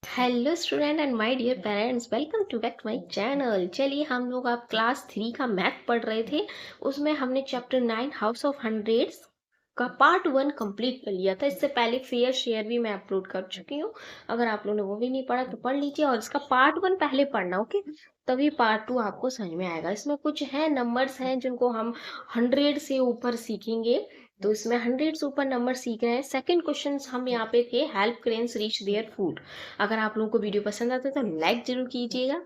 Hello student and my dear parents, welcome to back my channel. चलिए, हम लोग आप क्लास 3 का मैथ पढ़ रहे थे। उसमें हमने चैप्टर 9 हाउस ऑफ हंड्रेड्स का पार्ट 1 कंप्लीट कर लिया था। इससे पहले फेयर शेयर भी मैं अपलोड कर चुकी हूँ। अगर आप लोगों ने वो भी नहीं पढ़ा तो पढ़ लीजिए, और इसका पार्ट 1 पहले पढ़ना, ओके? तभी पार्ट 2 आपको समझ में आएगा। इसमें कुछ है नंबर्स हैं जिनको हम 100 से ऊपर सीखेंगे। तो इसमें 100 से ऊपर नंबर सीख रहे हैं। सेकंड क्वेश्चन हम यहाँ पे थे, help cranes reach their food. अगर आप लोगों को वीडियो पसंद आता है तो लाइक जरूर कीजिएगा।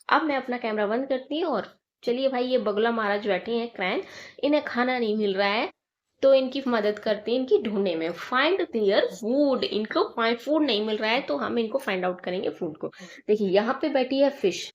अब मैं अपना कैमरा बंद करती हूँ और चलिए भाई, ये बगुला महाराज बैठे हैं क्रैन, इन्हें खाना नहीं मिल रहा है तो इनकी मदद करते हैं, इनकी ढूंढने में। फाइंड देयर फूड, इनको फूड नहीं मिल रहा है तो हम इनको फाइंड आउट करेंगे फूड को। देखिए, यहाँ पे बैठी है फिश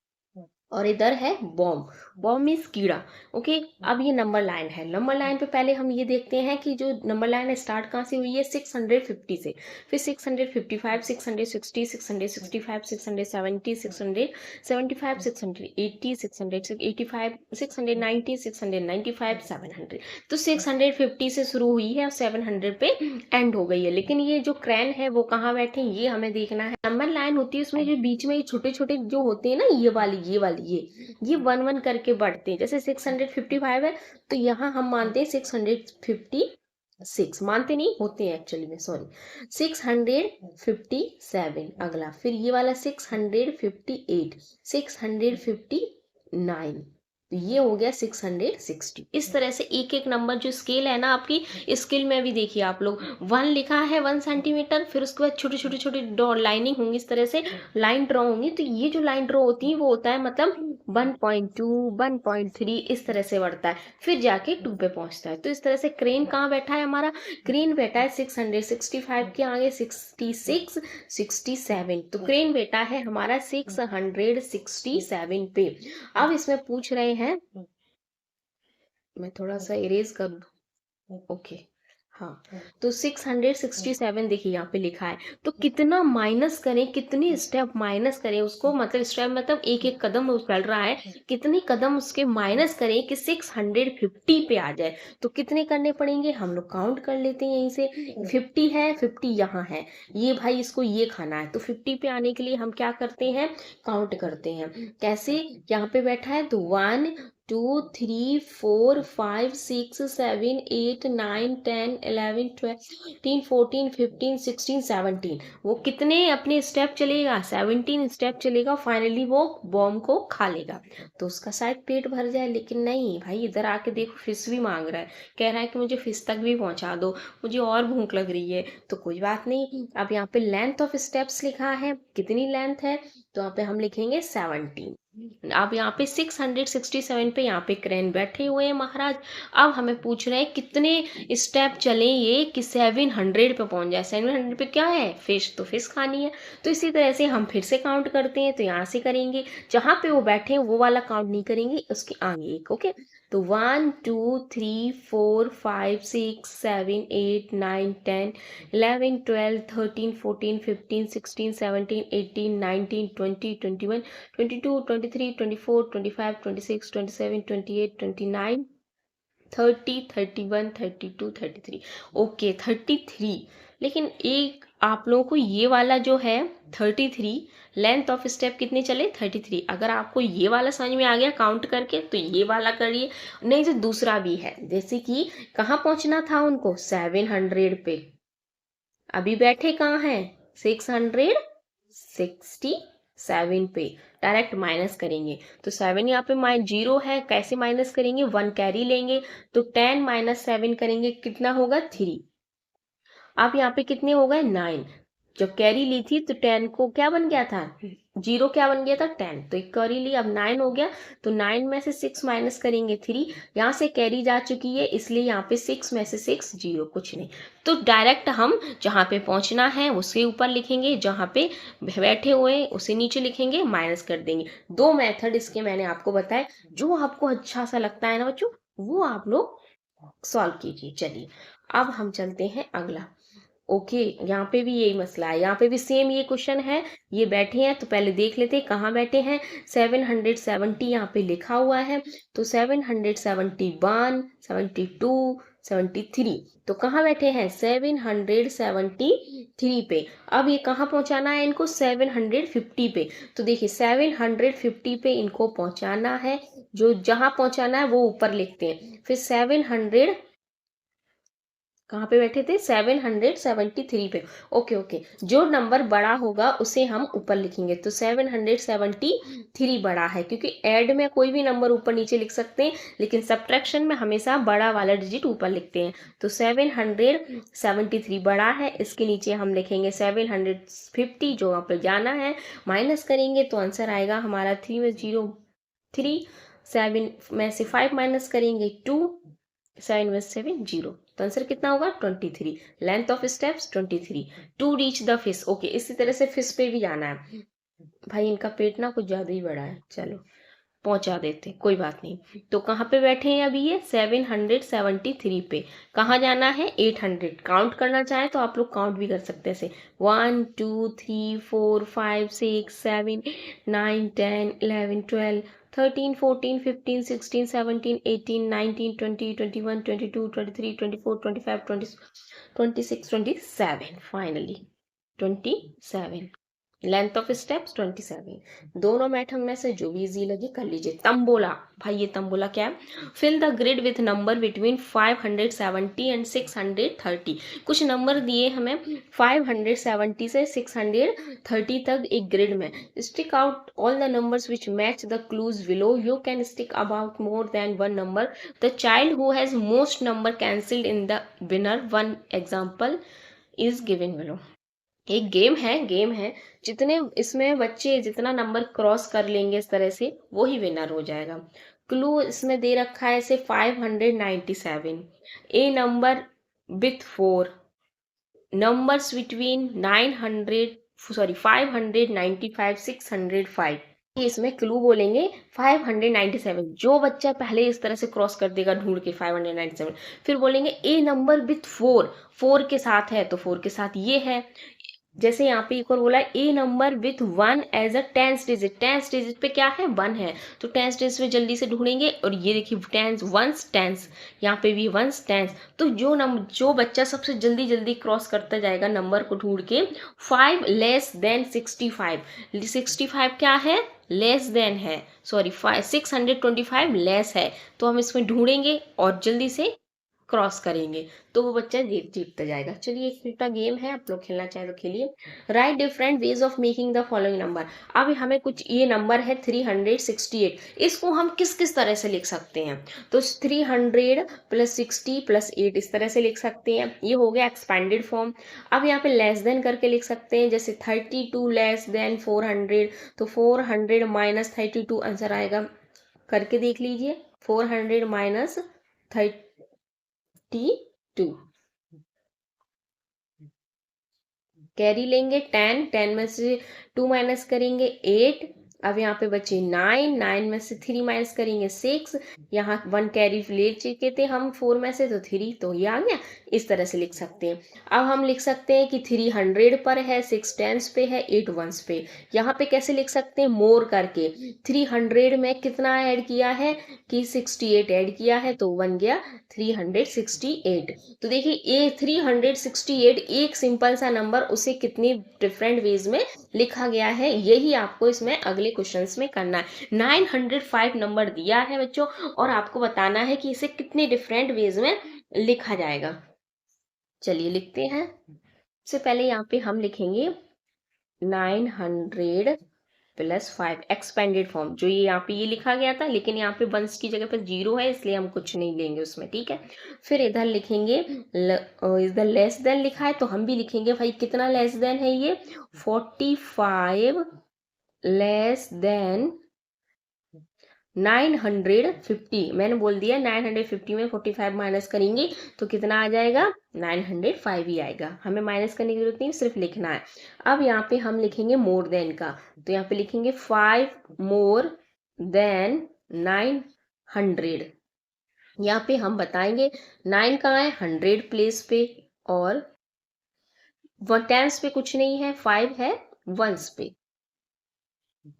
और इधर है बॉम्ब। बॉम्ब मीन्स कीड़ा, ओके। अब ये नंबर लाइन है। नंबर लाइन पे पहले हम ये देखते हैं कि जो नंबर लाइन है स्टार्ट कहाँ से हुई है, 650 से। फिर 655, 660, 665, 670, 675, 680, 685, 690, 695, 700। तो 650 से शुरू हुई है और 700 पे एंड हो गई है। लेकिन ये जो क्रैन है वो कहाँ बैठे हैं ये हमें देखना है। नंबर लाइन होती है, उसमें जो बीच में छोटे छोटे जो होते हैं ना, ये वाली ये 1 1 करके बढ़ते हैं। जैसे 655 है तो यहाँ हम मानते हैं 656, मानते नहीं होते हैं एक्चुअली में, सॉरी। 657 अगला, फिर ये वाला 658, 659, तो ये हो गया 660। इस तरह से एक एक नंबर जो स्केल है ना आपकी, स्केल में भी देखिए आप लोग 1 लिखा है 1 सेंटीमीटर, फिर उसके बाद छोटे छोटे छोटे लाइनिंग होंगी, इस तरह से लाइन ड्रॉ होंगी। तो ये जो लाइन ड्रॉ होती है वो होता है मतलब 1.2, 1.3, इस तरह से बढ़ता है, फिर जाके 2 पे पहुंचता है। तो इस तरह से क्रेन कहाँ बैठा है हमारा, क्रेन बैठा है 665 के आगे 66, 67। तो क्रेन बैठा है हमारा 667 पे। अब इसमें पूछ रहे हैं, मैं थोड़ा सा इरेज कर दूं, ओके। हाँ, तो 667 देखिए यहाँ पे लिखा है। तो कितना माइनस करें, कितने स्टेप माइनस करें उसको, मतलब स्टेप मतलब एक एक कदम वो चल रहा है, कितने कदम उसके माइनस करें कि 650 पे आ जाए। तो कितने करने पड़ेंगे, हम लोग काउंट कर लेते हैं यहीं से। 50 है, 50 यहाँ है, ये भाई इसको ये खाना है, तो 50 पे आने के लिए हम क्या करते हैं, काउंट करते हैं। कैसे, यहाँ पे बैठा है तो 1 2 3 4 5 6 7 8 9 10 11 12 13 14 15 16 17। वो कितने अपने स्टेप चलेगा, 17 स्टेप चलेगा, फाइनली वो बॉम्ब को खा लेगा। तो उसका शायद पेट भर जाए, लेकिन नहीं भाई, इधर आके देखो फिश भी मांग रहा है, कह रहा है कि मुझे फिश तक भी पहुंचा दो, मुझे और भूख लग रही है। तो कोई बात नहीं, अब यहाँ पे लेंथ ऑफ स्टेप्स लिखा है, कितनी लेंथ है, तो यहाँ पे हम लिखेंगे 17। अब यहाँ पे 667 पे यहाँ पे क्रेन बैठे हुए हैं महाराज। अब हमें पूछ रहे हैं कितने स्टेप चले ये कि 700 पे पहुंच जाए। 700 पे क्या है, फिश, तो फिश खानी है। तो इसी तरह से हम फिर से काउंट करते हैं, तो यहाँ से करेंगे, जहां पे वो बैठे हैं वो वाला काउंट नहीं करेंगे, उसके आगे एक, ओके। तो 1 2 3 4 5 6 7 8 9 10 11 12 13 14 15 16 17 18 19 20 21 22 23 24 25 26 27 28 29 30 31 32 33, ओके 33। लेकिन एक आप लोगों को ये वाला जो है 33, लेंथ ऑफ स्टेप कितने चले 33। अगर आपको ये वाला समझ में आ गया काउंट करके तो ये वाला करिए, नहीं तो दूसरा भी है। जैसे कि कहाँ पहुंचना था उनको, 700 पे, अभी बैठे कहाँ हैं, 667 पे। डायरेक्ट माइनस करेंगे, तो 7 यहाँ पे जीरो है, कैसे माइनस करेंगे, 1 कैरी लेंगे, तो 10 - 7 करेंगे, कितना होगा 3। अब यहाँ पे कितने हो गए 9, जब कैरी ली थी तो 10 को क्या बन गया था, जीरो क्या बन गया था 10, तो एक कैरी ली, अब 9 हो गया। तो 9 में से 6 माइनस करेंगे 3, यहाँ से कैरी जा चुकी है इसलिए यहाँ पे 6 में से 6 जीरो, कुछ नहीं। तो डायरेक्ट हम जहाँ पे पहुँचना है उसके ऊपर लिखेंगे, जहाँ पे बैठे हुए हैं उसे नीचे लिखेंगे, माइनस कर देंगे। 2 मेथड इसके मैंने आपको बताया, जो आपको अच्छा सा लगता है ना बच्चों, वो आप लोग सॉल्व कीजिए। चलिए, अब हम चलते हैं अगला, ओके। यहाँ पे भी यही मसला है, यहाँ पे भी सेम ये क्वेश्चन है। ये बैठे हैं तो पहले देख लेते हैं कहाँ बैठे हैं। 770 यहाँ पे लिखा हुआ है, तो 771, 72, 773। तो कहाँ बैठे हैं 773 पे। अब ये कहाँ पहुंचाना है इनको 750 पे। तो देखिए 750 पे इनको पहुंचाना है, जो जहां पहुंचाना है वो ऊपर लिखते हैं। फिर 700 कहाँ पे बैठे थे 773 पे। ओके ओके, जो नंबर बड़ा होगा उसे हम ऊपर लिखेंगे। तो 773 बड़ा है, क्योंकि ऐड में कोई भी नंबर ऊपर नीचे लिख सकते हैं, लेकिन सब्ट्रैक्शन में हमेशा बड़ा वाला डिजिट ऊपर लिखते हैं। तो 773 बड़ा है, इसके नीचे हम लिखेंगे 750, जो वहाँ पर जाना है। माइनस करेंगे तो आंसर आएगा हमारा 3 में 0 3, 7 में से 5 माइनस करेंगे 2, 7 में 7 0। तो आंसर कितना होगा 23। Length of steps 23 to reach the fish. Okay, इसी तरह से फिश पे भी जाना है। भाई इनका पेट ना कुछ ज्यादा ही बड़ा है, चलो पहुंचा देते, कोई बात नहीं। तो कहाँ पे बैठे हैं अभी ये 773 पे। कहाँ जाना है 800। काउंट करना चाहे तो आप लोग काउंट भी कर सकते हैं ऐसे 1 2 3 4 5 6 7 9 10 11 12 13 14 15 16 17 18 19 20 21 22 23 24 25 26 27 फाइनली 27। Length of steps 27। दोनों मेथड में से जो भी इजी लगे कर लीजिए। तंबोला, भाई ये तंबोला क्या है? Fill the grid with number between 570 and 630। कुछ नंबर दिए हमें 570 से 630 तक एक ग्रिड में। Stick out all the numbers which match the clues below. You can stick about more than one number. The child who has most number cancelled in the winner. One example is given below. एक game है, जितने इसमें बच्चे जितना number cross कर लेंगे इस तरह से वो ही विनर हो जाएगा। क्लू इसमें दे रखा है ऐसे 597, ए नंबर विथ 4 नंबर्स बिटवीन 595 605। इसमें क्लू बोलेंगे 597। जो बच्चा पहले इस तरह से क्रॉस कर देगा ढूंढ के 597, फिर बोलेंगे ए नंबर विथ 4 के साथ है, तो 4 के साथ ये है। जैसे यहाँ पे एक और बोला a number with 1 as a tens digit. Tens digit पे क्या है 1 है, तो टेंस डिजिट पे जल्दी से ढूंढेंगे। और ये देखिए टेंस वंस टेंस, यहाँ पे भी वंस टेंस। तो जो बच्चा सबसे जल्दी जल्दी क्रॉस करता जाएगा नंबर को ढूंढ के 5 लेस देन 65। 65 क्या है लेस देन है, सॉरी 625 लेस है, तो हम इसमें ढूंढेंगे और जल्दी से क्रॉस करेंगे तो वो बच्चा जीतता जाएगा। चलिए एक छोटा गेम है, आप लोग खेलना चाहे तो खेलिए। Right different ways of making the following number. अब हमें कुछ ये नंबर है 368, इसको हम किस किस तरह से लिख सकते हैं? तो 300 प्लस 60 प्लस 8 इस तरह से लिख सकते हैं, ये हो गया एक्सपेंडेड फॉर्म। अब यहाँ पे लेस देन करके लिख सकते हैं, जैसे 32 लेस देन 400, तो 400 माइनस 32 आंसर आएगा। करके देख लीजिए 400 माइनस 32, कैरी लेंगे 10 में से 2 माइनस करेंगे 8। अब यहाँ पे बचे 9 में से 3 माइनस करेंगे 6। यहाँ 1 कैरी ले चुके थे हम 4 में से, तो 3, तो ये आ गया। इस तरह से लिख सकते हैं। अब हम लिख सकते हैं कि 300 पर है, 6 टेंस पे है, 8 वंस पे। यहाँ पे कैसे लिख सकते हैं मोर करके। 300 में कितना ऐड किया है कि 68 ऐड किया है, तो बन गया 368। तो देखिए ये 368 एक सिंपल सा नंबर, उसे कितनी डिफरेंट वेज में लिखा गया है, यही आपको इसमें अगले क्वेश्चंस में करना है। 905 नंबर दिया है बच्चों, और आपको बताना है कि इसे कितने डिफरेंट वेज में लिखा जाएगा। चलिए लिखते हैं। सबसे पहले यहाँ पे हम लिखेंगे 900 प्लस 5 एक्सपेंडेड फॉर्म, जो ये यहाँ पे ये लिखा गया था, लेकिन यहाँ पे वंस की जगह पे 0 है, इसलिए हम कुछ नहीं लेंगे उसमें, ठीक है। फिर इधर लिखेंगे इधर लेस देन लिखा है, तो हम भी लिखेंगे भाई कितना लेस देन है ये 45 लेस देन 950। मैंने बोल दिया 950 में 45 माइनस करेंगे तो कितना आ जाएगा 905 ही आएगा, हमें माइनस करने की जरूरत नहीं, सिर्फ लिखना है। अब यहाँ पे हम लिखेंगे मोर देन का, तो यहाँ पे लिखेंगे 5 मोर देन 900। यहाँ पे हम बताएंगे 9 कहाँ है 100 प्लेस पे, और टेंस पे कुछ नहीं है, 5 है वंस पे।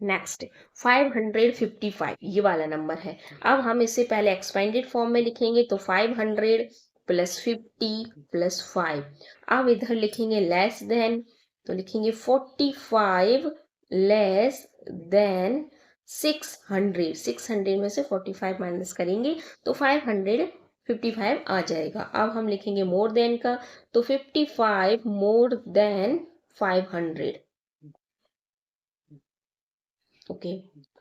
नेक्स्ट 555 ये वाला नंबर है। अब हम इससे पहले एक्सपेंडेड फॉर्म में लिखेंगे, तो 500 +50 +5। अब इधर लिखेंगे लेस देन, तो लिखेंगे 45 लेस देन 600। 600 में से 45 माइनस करेंगे तो 555 आ जाएगा। अब हम लिखेंगे मोर देन का, तो 55 मोर देन 500। ओके,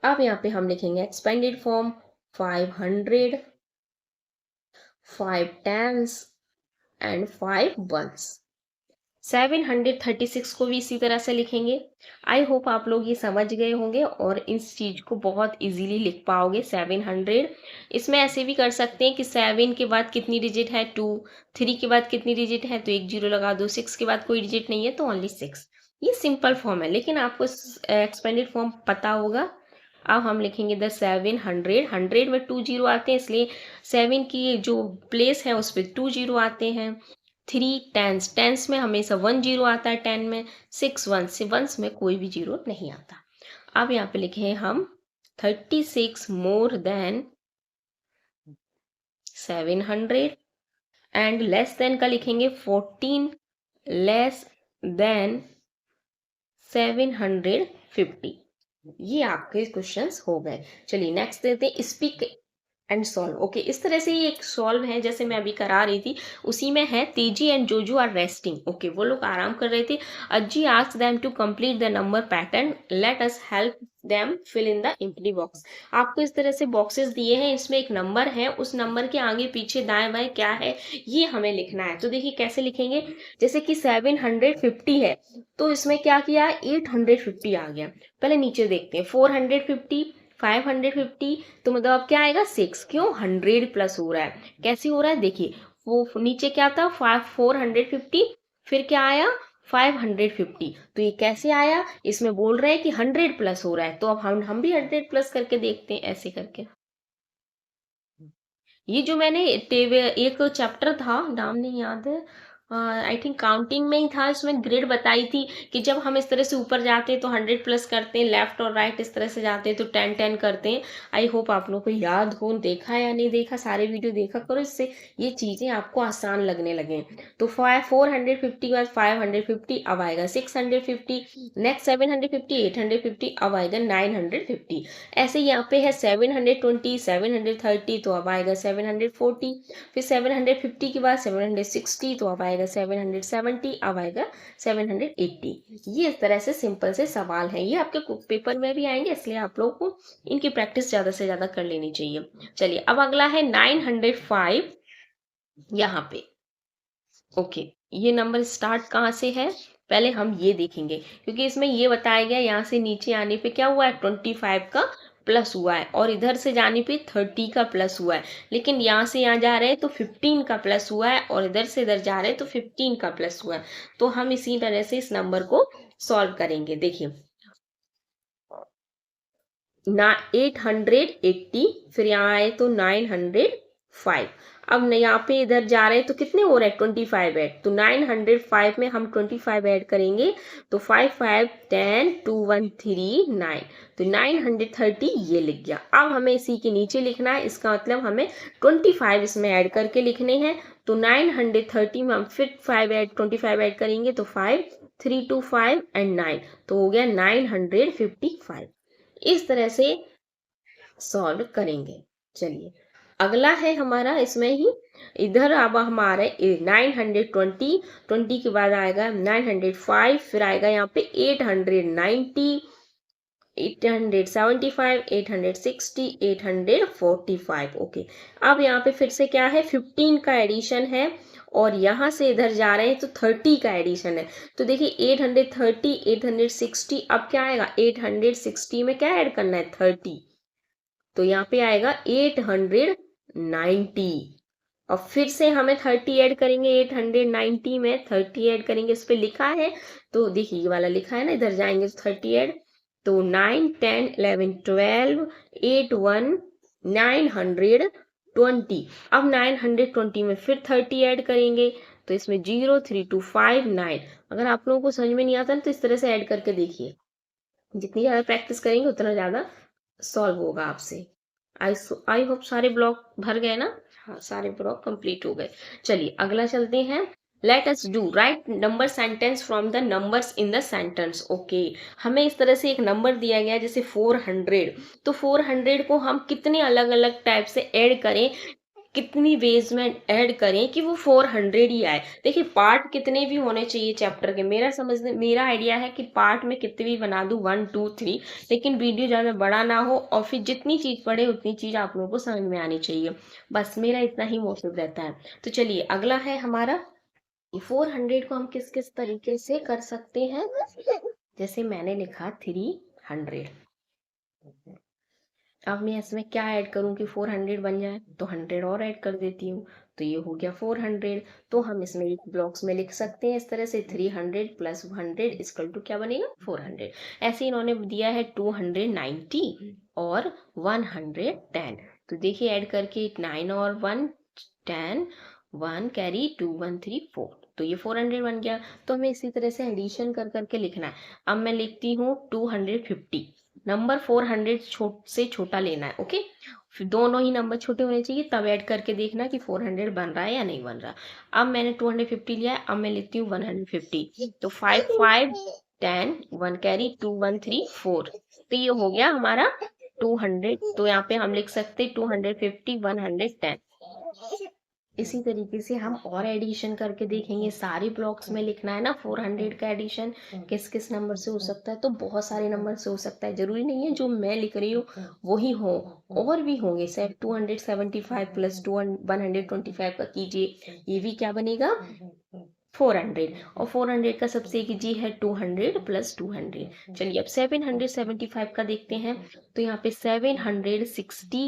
अब यहाँ पे हम लिखेंगे expanded form 500, 5 tens and 5 ones। 736 को भी इसी तरह से लिखेंगे। आई होप आप लोग ये समझ गए होंगे और इस चीज को बहुत इजीली लिख पाओगे। 700 इसमें ऐसे भी कर सकते हैं कि 7 के बाद कितनी डिजिट है 2, 3 के बाद कितनी डिजिट है तो एक जीरो लगा दो, 6 के बाद कोई डिजिट नहीं है तो ओनली 6। ये सिंपल फॉर्म है, लेकिन आपको एक्सपेंडेड फॉर्म पता होगा। अब हम लिखेंगे द 700, 100 में 2 जीरो आते हैं इसलिए 7 की जो प्लेस है उस पर 2 जीरो आते हैं। 3 टेंस, टेंस में हमेशा 1 जीरो आता है 10 में। 6 वंस, से वंस में कोई भी जीरो नहीं आता। अब यहाँ पे लिखे हैं हम 36 more than 700 and less than का लिखेंगे 14 लेस देन 750। ये आपके क्वेश्चंस हो गए। चलिए नेक्स्ट देते हैं स्पीक एंड सॉल्व। ओके, इस तरह से ये एक सॉल्व है जैसे मैं अभी करा रही थी, उसी में है तेजी एंड जोजो आर रेस्टिंग। ओके, वो लोग आराम कर रहे थे। Ajji asked them to complete the number pattern, let us help them fill in the empty box. आपको इस तरह से बॉक्सेस दिए हैं, इसमें एक नंबर है, उस नंबर के आगे पीछे दाएं बाएं क्या है ये हमें लिखना है। तो देखिए कैसे लिखेंगे, जैसे कि 750 है तो इसमें क्या किया, 850 आ गया। पहले नीचे देखते हैं, 450, 550, तो मतलब अब क्या आएगा 6। क्यों, 100 प्लस हो रहा है। कैसे हो रहा है देखिए, वो नीचे क्या था 450, फिर क्या आया 550। तो ये कैसे आया, इसमें बोल रहे हैं कि 100 प्लस हो रहा है, तो अब हम भी 100 प्लस करके देखते हैं ऐसे करके। ये जो मैंने एक चैप्टर था, नाम नहीं याद है, आई थिंक काउंटिंग में ही था, इसमें ग्रेड बताई थी कि जब हम इस तरह से ऊपर जाते हैं तो 100 प्लस करते हैं, लेफ्ट और राइट इस तरह से जाते हैं तो 10 10 करते हैं। आई होप आप लोगों को याद हो, देखा या नहीं देखा, सारे वीडियो देखा करो, इससे ये चीज़ें आपको आसान लगने लगे। तो 450 के बाद 550, अब आएगा 650, नेक्स्ट 750, 850, अब आएगा 950। ऐसे यहाँ पे है 720, 730, तो अब आएगा 740, फिर 750 के बाद 760, तो अब आएगा 770, अब आएगा 780। ये इस तरह से सिंपल से सवाल हैं, ये आपके पेपर में भी आएंगे, इसलिए आप लोग को इनकी प्रैक्टिस ज़्यादा से ज़्यादा कर लेनी चाहिए। चलिए अब अगला है 905 यहाँ पे। ओके, ये नंबर स्टार्ट कहाँ से है, पहले हम ये देखेंगे, क्योंकि इसमें ये बताया गया यहाँ से नीचे आने पे क्या हुआ है 25 का प्लस हुआ है, और इधर से जाने पे 30 का प्लस हुआ है। लेकिन यहाँ से यहाँ जा रहे हैं तो 15 का प्लस हुआ है, और इधर से इधर जा रहे हैं तो 15 का प्लस हुआ है। तो हम इसी तरह से इस नंबर को सॉल्व करेंगे। देखिए ना 880, फिर यहाँ आए तो 905। अब यहाँ पे इधर जा रहे हैं तो कितने हो रहे हैं 25 ऐड, तो 905 में हम 25 ऐड करेंगे तो 5 5 10 2 1 3 9, तो 930 ये लिख गया। अब हमें इसी के नीचे लिखना है, इसका मतलब हमें 25 इसमें ऐड करके लिखने हैं। तो 930 में हम फिर 25 ऐड करेंगे तो 5 3 2 5 एंड 9, तो हो गया 955। इस तरह से सॉल्व करेंगे। चलिए अगला है हमारा, इसमें ही इधर अब हमारे 920, 20 के बाद आएगा 905, फिर आएगा यहाँ पे 890, 875, 860, 845। ओके, अब यहाँ पे फिर से क्या है 15 का एडिशन है, और यहाँ से इधर जा रहे हैं तो 30 का एडिशन है। तो देखिए 830, 860, अब क्या आएगा 860 में क्या ऐड करना है 30, तो यहाँ पे आएगा 890। और फिर से हमें 30 ऐड करेंगे, 890 में 30 ऐड करेंगे, इस पे लिखा है तो देखिए ये वाला लिखा है ना, इधर जाएंगे तो 30 ऐड, तो 9 10 11 12 8 1 920। अब 920 में फिर 30 ऐड करेंगे, तो इसमें 0 3 2 5 9। अगर आप लोगों को समझ में नहीं आता तो इस तरह से ऐड करके देखिए, जितनी ज़्यादा प्रैक्टिस करेंगे उतना ज़्यादा सॉल्व होगा आपसे। आई होप सारे ब्लॉक भर गए ना। हाँ, सारे ब्लॉक कंप्लीट हो गए। चलिए अगला चलते हैं। Let us do right number sentence from the numbers in the sentence. Okay, हमें इस तरह से एक नंबर दिया गया है जैसे 400, तो 400 को हम कितने अलग अलग टाइप से ऐड करें, कितनी वेज में ऐड करें कि वो 400 ही आए। देखिए पार्ट कितने भी होने चाहिए चैप्टर के, मेरा आइडिया है कि पार्ट में कितने भी बना दूं 1 2 3, लेकिन वीडियो ज़्यादा बड़ा ना हो और फिर जितनी चीज़ पढ़े उतनी चीज़ आप लोगों को समझ में आनी चाहिए। बस मेरा इतना ही मोटिव रहता है। तो चलिए अगला है हमारा 400 को हम किस किस तरीके से कर सकते हैं। जैसे मैंने लिखा 300, अब मैं इसमें क्या ऐड करूं कि 400 बन जाए, तो 100 और ऐड कर देती हूँ, तो ये हो गया 400। तो हम इसमें एक ब्लॉक्स में लिख सकते हैं इस तरह से 300 प्लस 100 इक्वल टू क्या बनेगा 400। ऐसे इन्होंने दिया है 290 और 110, तो देखिए ऐड करके 9 और 1 10, 1 कैरी 2 1 3 4, तो ये 400 बन गया। तो हमें इसी तरह से एडिशन कर करके लिखना है। अब मैं लिखती हूँ 250, नंबर 400 से छोटा लेना है। ओके, फिर दोनों ही नंबर छोटे होने चाहिए, तब ऐड करके देखना कि 400 बन रहा है या नहीं बन रहा। अब मैंने 250 लिया है, अब मैं लिखती हूँ 150, तो 5 5 10 1 कैरी 2 1 3 4, तो ये हो गया हमारा 200। तो यहाँ पे हम लिख सकते 250 110। इसी तरीके से हम और एडिशन करके देखेंगे। सारे ब्लॉक्स में लिखना है ना 400 का एडिशन किस किस नंबर से हो सकता है, तो बहुत सारे नंबर से हो सकता है, जरूरी नहीं है जो मैं लिख रही हूँ वही हो, और भी होंगे। सेट 275 प्लस 125 का कीजिए, ये भी क्या बनेगा 400, और 400 का सबसे एक जी है 200 प्लस 200। चलिए अब 775 का देखते हैं। तो यहाँ पे 760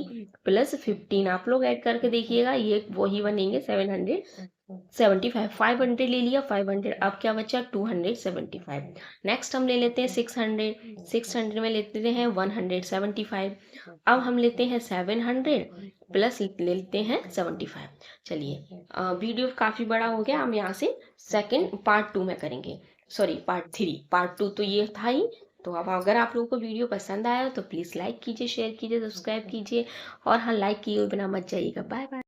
प्लस 15 आप लोग ऐड करके देखिएगा, ये वही बनेंगे 775। 500 ले लिया 500, अब क्या बचा 275। नेक्स्ट हम ले लेते हैं 600, 600 में लेते हैं 175। अब हम लेते हैं 700 प्लस लेते हैं 75। चलिए वीडियो काफ़ी बड़ा हो गया, हम यहाँ से सेकंड पार्ट 2 में करेंगे, सॉरी पार्ट 3। पार्ट 2 तो ये था ही। तो अब अगर आप लोगों को वीडियो पसंद आया तो प्लीज़ लाइक कीजिए, शेयर कीजिए, सब्सक्राइब कीजिए, और हाँ लाइक किए बिना मत जाइएगा। Bye bye.